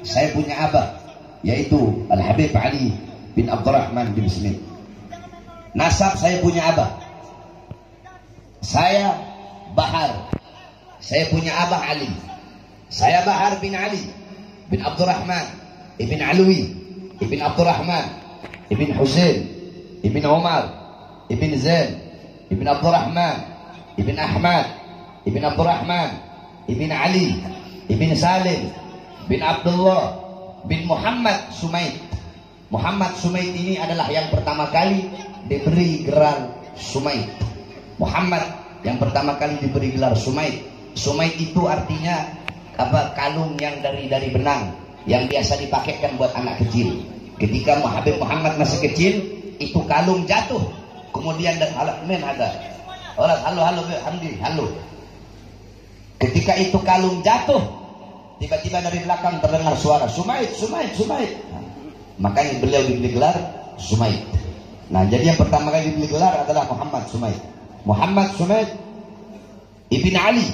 saya punya abah, yaitu Al-Habib Ali bin Abdurrahman bin Smith. Nasab saya punya abah, saya Bahar. Saya punya abah Ali. Saya Bahar bin Ali bin Abdurrahman ibn Alwi ibn Abdurrahman ibn Husain ibn Umar ibn Zain ibn Abdurrahman ibn Ahmad ibn Abdurrahman ibn Ali ibn Salim bin Abdullah bin Muhammad Sumaid. Muhammad Sumaid ini adalah yang pertama kali diberi gelar Sumaid. Muhammad yang pertama kali diberi gelar Sumaid. Sumaid itu artinya apa? Kalung yang dari benang yang biasa dipakaikan buat anak kecil. Ketika Habib Muhammad masih kecil, itu kalung jatuh. Kemudian dan men ada orang halo Hamdi halo. Ketika itu kalung jatuh, tiba-tiba dari belakang terdengar suara Sumaid. Makanya beliau diberi gelar Sumaid. Nah, jadi yang pertama kali diberi gelar adalah Muhammad Sumaid. Muhammad Sumaid ibn Ali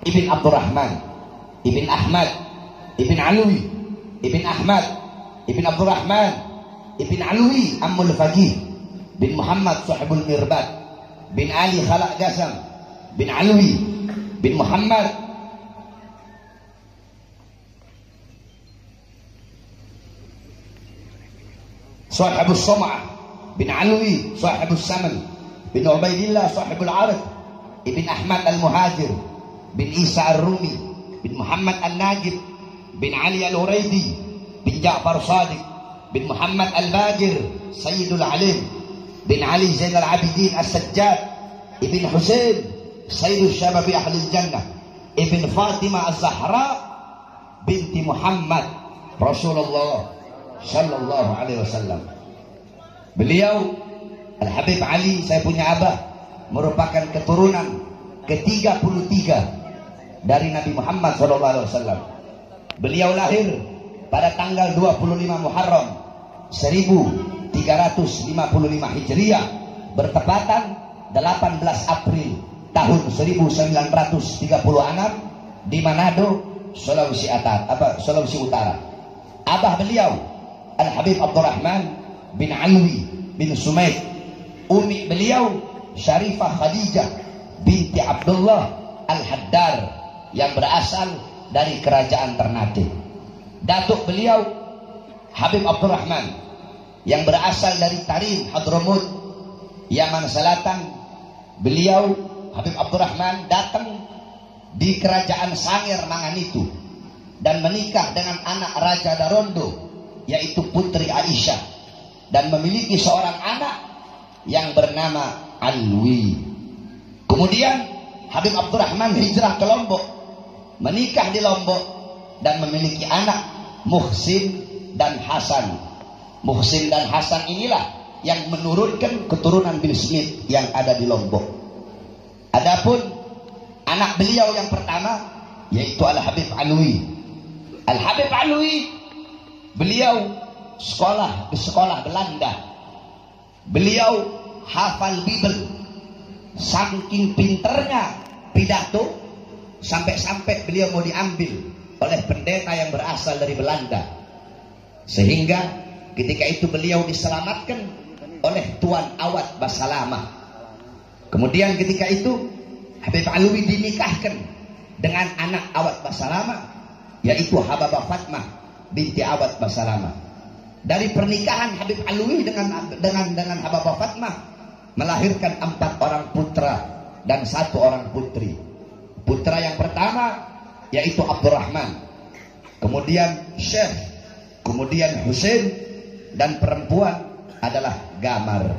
ibn Abdurrahman ibn Ahmad ibn Alwi ibn Ahmad ibn Abdurrahman ibn Alwi Ammul Faqih bin Muhammad Sahibul Mirbad bin Ali Khalaq Gasam bin Alwi bin Muhammad Sahibul Sam'ah bin Alwi Sahibul Saman bin Ubaidillah Sahibul Arif ibn Ahmad Al-Muhajir bin Isa Ar-Rumi bin Muhammad Al-Najib bin Ali Al-Uraidi bin Ja'far Sadiq bin Muhammad Al-Bajir Sayyidul Alim bin Ali Zain Al-Abidin As-Sajjad ibn Husain Sayyidul Syababi Ahlul Jannah ibn Fatimah Az-Zahra binti Muhammad Rasulullah Sallallahu Alaihi Wasallam. Beliau Al-Habib Ali, saya punya abah, merupakan keturunan ke-33 dari Nabi Muhammad SAW. Beliau lahir pada tanggal 25 Muharram 1355 Hijriah, bertepatan 18 April tahun 1936 di Manado, Sulawesi Utara. Abah beliau Al-Habib Abdurrahman bin Alwi bin Sumaid. Umi beliau Syarifah Khadijah binti Abdullah Al-Haddar yang berasal dari kerajaan Ternate. Datuk beliau Habib Abdurrahman yang berasal dari Tarim, Hadramut, Yaman Selatan. Beliau Habib Abdurrahman datang di kerajaan Sangir Manganitu dan menikah dengan anak Raja Darondo, yaitu Putri Aisyah, dan memiliki seorang anak yang bernama Alwi. Kemudian Habib Abdurrahman hijrah ke Lombok, menikah di Lombok, dan memiliki anak Muhsin dan Hasan. Muhsin dan Hasan inilah yang menurunkan keturunan bin Smith yang ada di Lombok. Adapun anak beliau yang pertama yaitu Al-Habib Alwi. Al-Habib Alwi beliau sekolah di sekolah Belanda. Beliau hafal Bible. Saking pinternya pidato, sampai-sampai beliau mau diambil oleh pendeta yang berasal dari Belanda. Sehingga ketika itu beliau diselamatkan oleh Tuan Awad Basalamah. Kemudian ketika itu Habib Alwi dinikahkan dengan anak Awad Basalamah, yaitu Hababah Fatmah binti Awad Basalamah. Dari pernikahan Habib Alwi dengan Hababah Fatmah melahirkan 4 orang putra dan 1 orang putri. Putra yang pertama yaitu Abdurrahman, kemudian Syekh, kemudian Husain, dan perempuan adalah Gamar.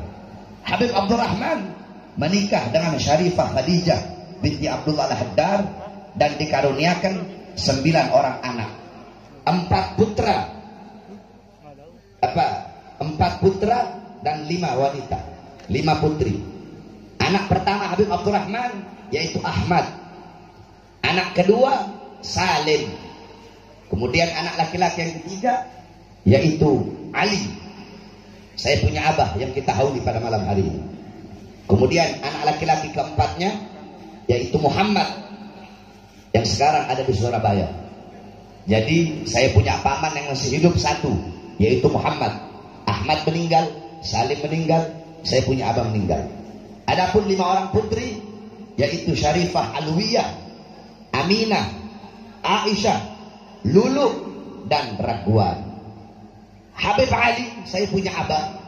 Habib Abdurrahman menikah dengan Syarifah Khadijah binti Abdullah Al-Haddar dan dikaruniakan 9 orang anak. 4 putra dan 5 wanita, 5 putri. Anak pertama Habib Abdurrahman yaitu Ahmad. Anak kedua Salim. Kemudian anak laki-laki yang ketiga yaitu Ali. Saya punya abah yang kita hauli pada malam hari ini. Kemudian anak laki-laki keempatnya yaitu Muhammad yang sekarang ada di Surabaya. Jadi saya punya paman yang masih hidup satu, yaitu Muhammad. Ahmad meninggal, Salim meninggal, saya punya abang meninggal. Adapun 5 orang putri, yaitu Syarifah Alwiyah, Aminah, Aisyah, Lulu, dan Raguan. Habib Ali, saya punya abang,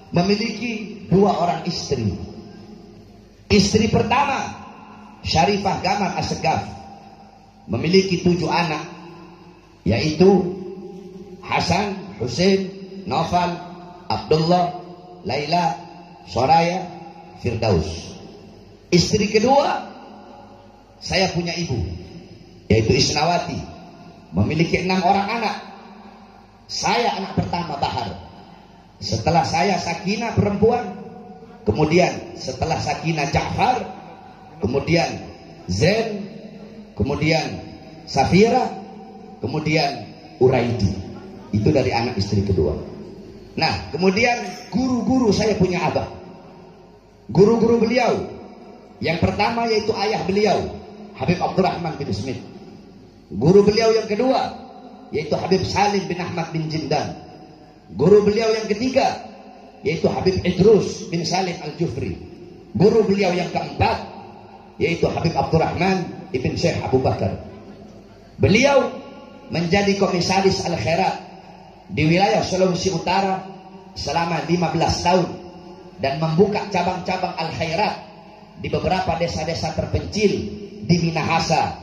memiliki 2 orang istri. Istri pertama, Syarifah Gaman Assegaf, memiliki 7 anak, yaitu Hasan, Husain, Naufal, Abdullah, Laila, Soraya, Firdaus. Istri kedua, saya punya ibu, yaitu Isnawati, memiliki 6 orang anak. Saya anak pertama, Bahar. Setelah saya Sakinah perempuan, kemudian setelah Sakinah Ja'far, kemudian Zain, kemudian Safira, kemudian Uraidi. Itu dari anak istri kedua. Nah, kemudian guru-guru saya punya abah. Guru-guru beliau, yang pertama yaitu ayah beliau, Habib Abdurrahman bin Smith. Guru beliau yang kedua yaitu Habib Salim bin Ahmad bin Jindan. Guru beliau yang ketiga yaitu Habib Idrus bin Salim Al-Jufri. Guru beliau yang keempat yaitu Habib Abdurrahman ibn Syekh Abu Bakar. Beliau menjadi komisaris Al-Khairat di wilayah Sulawesi Utara selama 15 tahun dan membuka cabang-cabang Al-Khairat di beberapa desa-desa terpencil di Minahasa,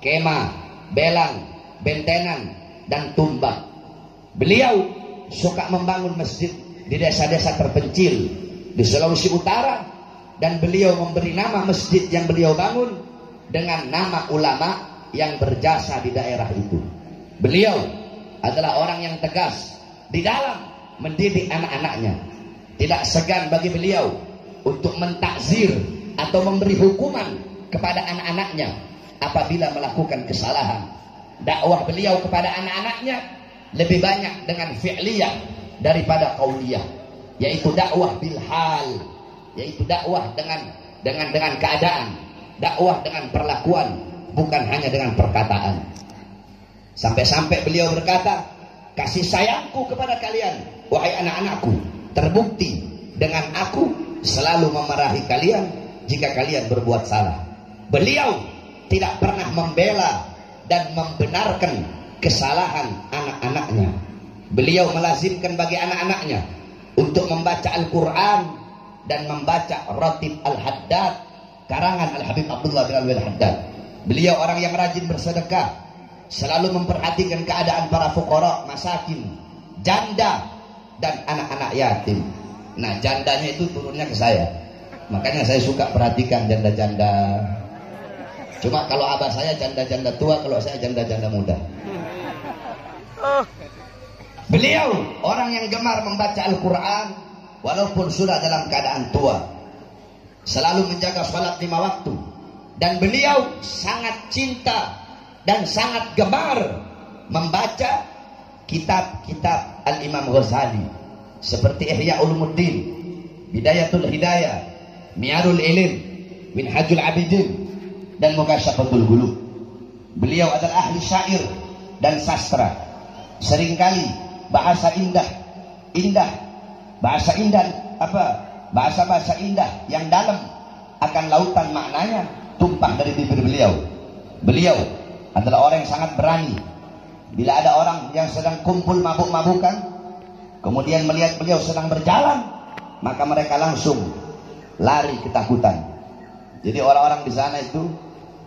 Kema, Belang, Bentenan, dan Tumbak. Beliau suka membangun masjid di desa-desa terpencil di Sulawesi Utara, dan beliau memberi nama masjid yang beliau bangun dengan nama ulama yang berjasa di daerah itu. Beliau adalah orang yang tegas di dalam mendidik anak-anaknya. Tidak segan bagi beliau untuk mentakzir atau memberi hukuman kepada anak-anaknya apabila melakukan kesalahan. Dakwah beliau kepada anak-anaknya lebih banyak dengan fi'liyah daripada qauliyah, yaitu dakwah bil hal, yaitu dakwah dengan keadaan, dakwah dengan perlakuan, bukan hanya dengan perkataan. Sampai-sampai beliau berkata, kasih sayangku kepada kalian, wahai anak-anakku, terbukti dengan aku selalu memarahi kalian jika kalian berbuat salah. Beliau tidak pernah membela dan membenarkan kesalahan anak-anaknya. Beliau melazimkan bagi anak-anaknya untuk membaca Al-Quran dan membaca Ratib Al-Haddad karangan Al-Habib Abdullah bin Alwi Al-Haddad. Beliau orang yang rajin bersedekah, selalu memperhatikan keadaan para fuqara, masakin, janda, dan anak-anak yatim. Nah, jandanya itu turunnya ke saya, makanya saya suka perhatikan janda-janda. Cuma kalau abah saya janda-janda tua, kalau saya janda-janda muda. Beliau orang yang gemar membaca Al-Quran walaupun sudah dalam keadaan tua, selalu menjaga salat 5 waktu, dan beliau sangat cinta dan sangat gemar membaca kitab-kitab Al-Imam Ghazali seperti Ihya Ulumuddin, Bidayatul Hidayah, Mi'arul Ilim, Minhajul Abidin, dan Mughasyafatul Qulub. Beliau adalah ahli syair dan sastra. Seringkali bahasa indah, bahasa indah yang dalam akan lautan maknanya tumpah dari bibir beliau. Beliau adalah orang yang sangat berani. Bila ada orang yang sedang kumpul mabuk-mabukan, kemudian melihat beliau sedang berjalan, maka mereka langsung lari ketakutan. Jadi orang-orang di sana itu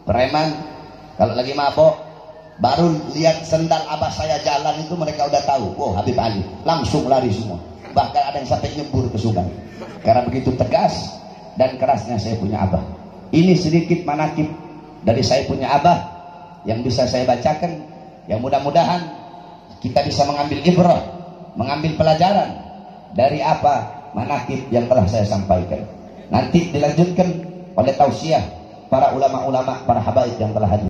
preman, kalau lagi mabuk, baru lihat sendal abah saya jalan itu mereka udah tahu, oh Habib Ali, langsung lari semua. Bahkan ada yang sampai nyembur ke sungai karena begitu tegas dan kerasnya saya punya abah. Ini sedikit manakib dari saya punya abah yang bisa saya bacakan, yang mudah-mudahan kita bisa mengambil ibrah, mengambil pelajaran dari apa manakib yang telah saya sampaikan. Nanti dilanjutkan oleh tausiah para ulama-ulama, para habaib yang telah hadir.